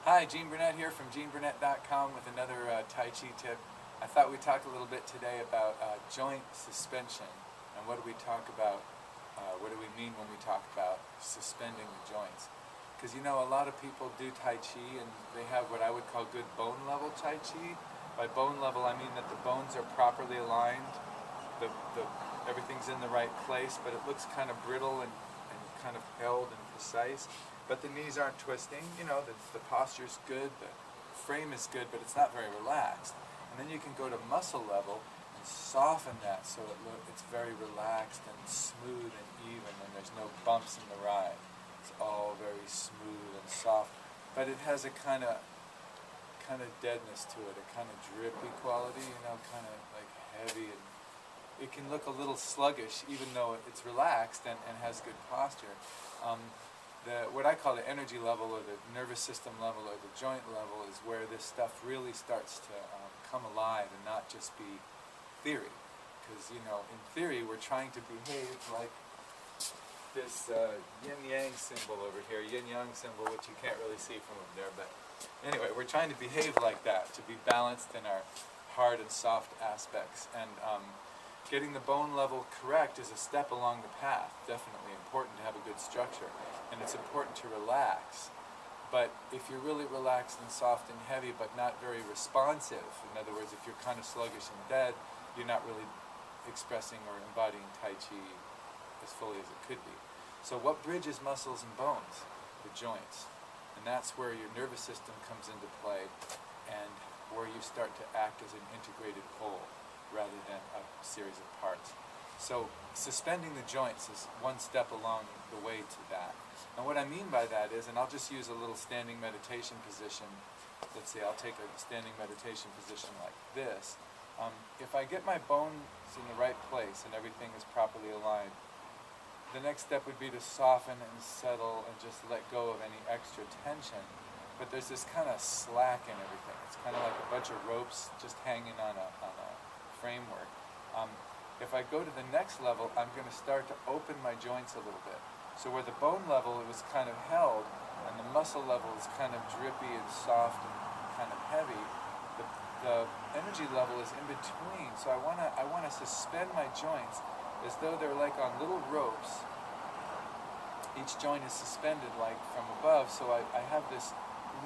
Hi, Gene Burnett here from GeneBurnett.com with another Tai Chi tip. I thought we'd talk a little bit today about joint suspension and what do we talk about, what do we mean when we talk about suspending the joints. Because you know, a lot of people do Tai Chi and they have what I would call good bone level Tai Chi. By bone level I mean that the bones are properly aligned, everything's in the right place, but it looks kind of brittle and kind of held and precise. But the knees aren't twisting, you know, the posture's good, the frame is good, but it's not very relaxed. And then you can go to muscle level and soften that so it's very relaxed and smooth and even, and there's no bumps in the ride. It's all very smooth and soft, but it has a kind of deadness to it, a kind of drippy quality, you know, kind of like heavy, and it can look a little sluggish even though it's relaxed and has good posture. What I call the energy level or the nervous system level or the joint level is where this stuff really starts to come alive and not just be theory. Because, you know, in theory we're trying to behave like this yin-yang symbol over here, yin-yang symbol, which you can't really see from over there, but anyway, we're trying to behave like that, to be balanced in our hard and soft aspects. And getting the bone level correct is a step along the path. Definitely important to have a good structure, and it's important to relax. But if you're really relaxed and soft and heavy but not very responsive, in other words, if you're kind of sluggish and dead, you're not really expressing or embodying Tai Chi as fully as it could be. So what bridges muscles and bones? The joints. And that's where your nervous system comes into play and where you start to act as an integrated whole rather than a series of parts. So suspending the joints is one step along the way to that. And what I mean by that is, and I'll just use a little standing meditation position. Let's say I'll take a standing meditation position like this. If I get my bones in the right place and everything is properly aligned, the next step would be to soften and settle and just let go of any extra tension. But there's this kind of slack in everything. It's kind of like a bunch of ropes just hanging on a framework. If I go to the next level, I'm going to start to open my joints a little bit. So where the bone level it was kind of held and the muscle level is kind of drippy and soft and kind of heavy, the energy level is in between. So I want to suspend my joints as though they're like on little ropes. Each joint is suspended like from above, so I have this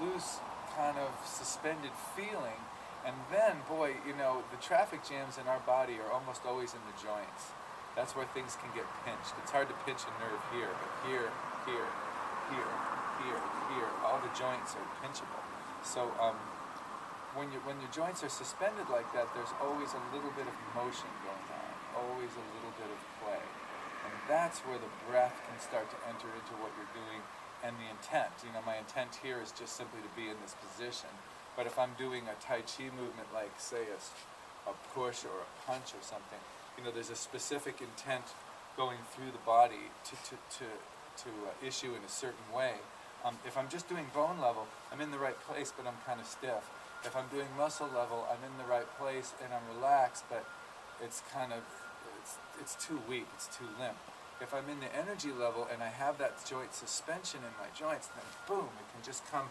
loose kind of suspended feeling. And then, boy, you know, the traffic jams in our body are almost always in the joints. That's where things can get pinched. It's hard to pinch a nerve here, but here, here, here, here, here, all the joints are pinchable. So when your joints are suspended like that, there's always a little bit of motion going on, always a little bit of play. And that's where the breath can start to enter into what you're doing and the intent. You know, my intent here is just simply to be in this position. But if I'm doing a Tai Chi movement like, say, a push or a punch or something, you know, there's a specific intent going through the body to issue in a certain way. If I'm just doing bone level, I'm in the right place, but I'm kind of stiff. If I'm doing muscle level, I'm in the right place and I'm relaxed, but it's kind of, it's too weak, it's too limp. If I'm in the energy level and I have that joint suspension in my joints, then boom, it can just come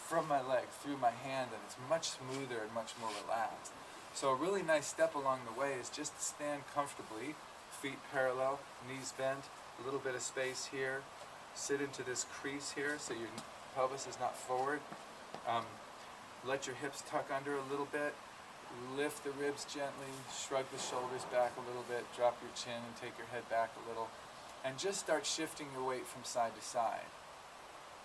from my leg, through my hand, and it's much smoother and much more relaxed. So a really nice step along the way is just to stand comfortably, feet parallel, knees bent, a little bit of space here, sit into this crease here so your pelvis is not forward. Let your hips tuck under a little bit, lift the ribs gently, shrug the shoulders back a little bit, drop your chin and take your head back a little, and just start shifting your weight from side to side.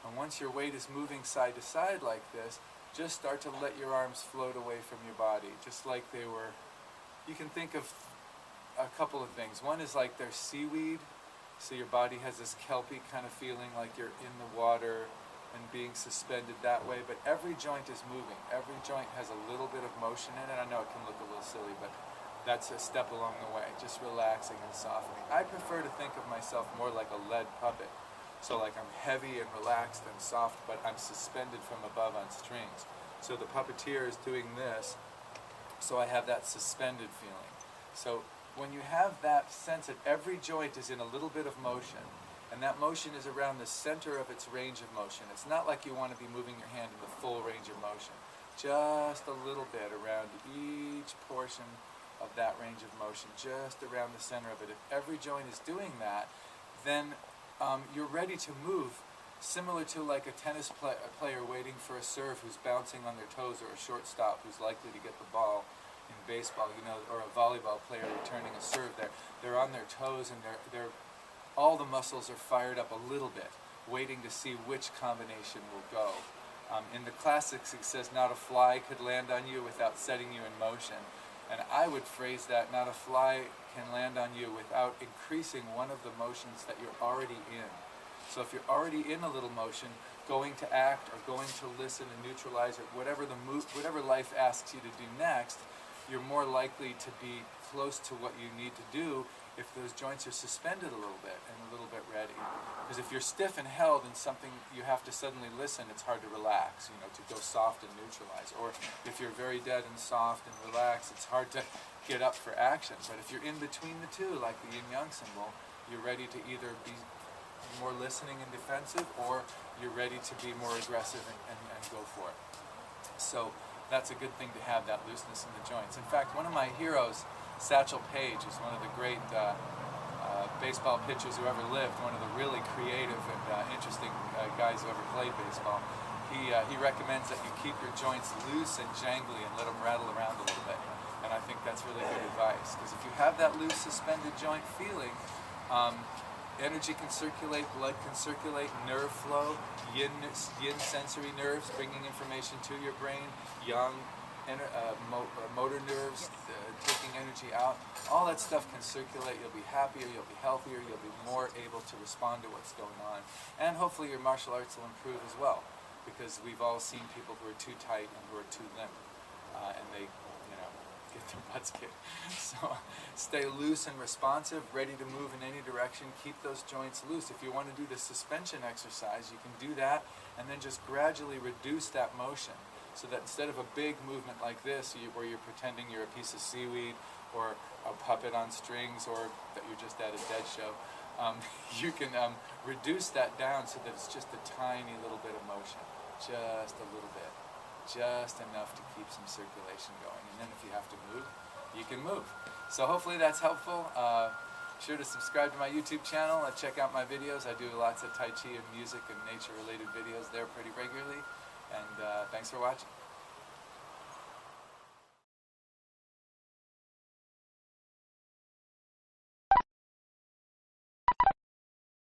And once your weight is moving side to side like this, just start to let your arms float away from your body, just like they were. You can think of a couple of things. One is like there's seaweed, so your body has this kelpy kind of feeling like you're in the water and being suspended that way, but every joint is moving. Every joint has a little bit of motion in it. I know it can look a little silly, but that's a step along the way, just relaxing and softening. I prefer to think of myself more like a lead puppet. So like I'm heavy and relaxed and soft, but I'm suspended from above on strings. So the puppeteer is doing this, so I have that suspended feeling. So when you have that sense that every joint is in a little bit of motion, And that motion is around the center of its range of motion. It's not like you want to be moving your hand in the full range of motion. Just a little bit around each portion of that range of motion, just around the center of it. If every joint is doing that, then you're ready to move, similar to like a tennis player waiting for a serve who's bouncing on their toes, or a shortstop who's likely to get the ball in baseball, you know, or a volleyball player returning a serve. They're on their toes, and they're all the muscles are fired up a little bit, waiting to see which combination will go. In the classics, it says not a fly could land on you without setting you in motion. And I would phrase that, not a fly can land on you without increasing one of the motions that you're already in. So if you're already in a little motion, going to act or going to listen and neutralize, or whatever life asks you to do next, you're more likely to be close to what you need to do if those joints are suspended a little bit and a little bit ready. Because if you're stiff and held in something you have to suddenly listen, it's hard to relax, you know, to go soft and neutralize. Or if you're very dead and soft and relaxed, it's hard to get up for action. But if you're in between the two, like the yin-yang symbol, you're ready to either be more listening and defensive, or you're ready to be more aggressive and go for it. So that's a good thing to have, that looseness in the joints. In fact, one of my heroes, Satchel Paige, is one of the great baseball pitchers who ever lived, one of the really creative and interesting guys who ever played baseball. He recommends that you keep your joints loose and jangly and let them rattle around a little bit. And I think that's really good advice, because if you have that loose, suspended joint feeling, energy can circulate, blood can circulate, nerve flow, yin sensory nerves bringing information to your brain, yang motor nerves taking energy out. All that stuff can circulate. You'll be happier, you'll be healthier, you'll be more able to respond to what's going on. And hopefully your martial arts will improve as well, because we've all seen people who are too tight and who are too limp, and they, you know, get their butts kicked. So stay loose and responsive, ready to move in any direction. Keep those joints loose. If you want to do the suspension exercise, you can do that, and then just gradually reduce that motion, so that instead of a big movement like this, where you're pretending you're a piece of seaweed or a puppet on strings, or that you're just at a dead show, you can reduce that down so that it's just a tiny little bit of motion, just a little bit, just enough to keep some circulation going. And then if you have to move, you can move. So hopefully that's helpful. Sure to subscribe to my YouTube channel and check out my videos. I do lots of Tai Chi and music and nature-related videos there pretty regularly. And thanks for watching.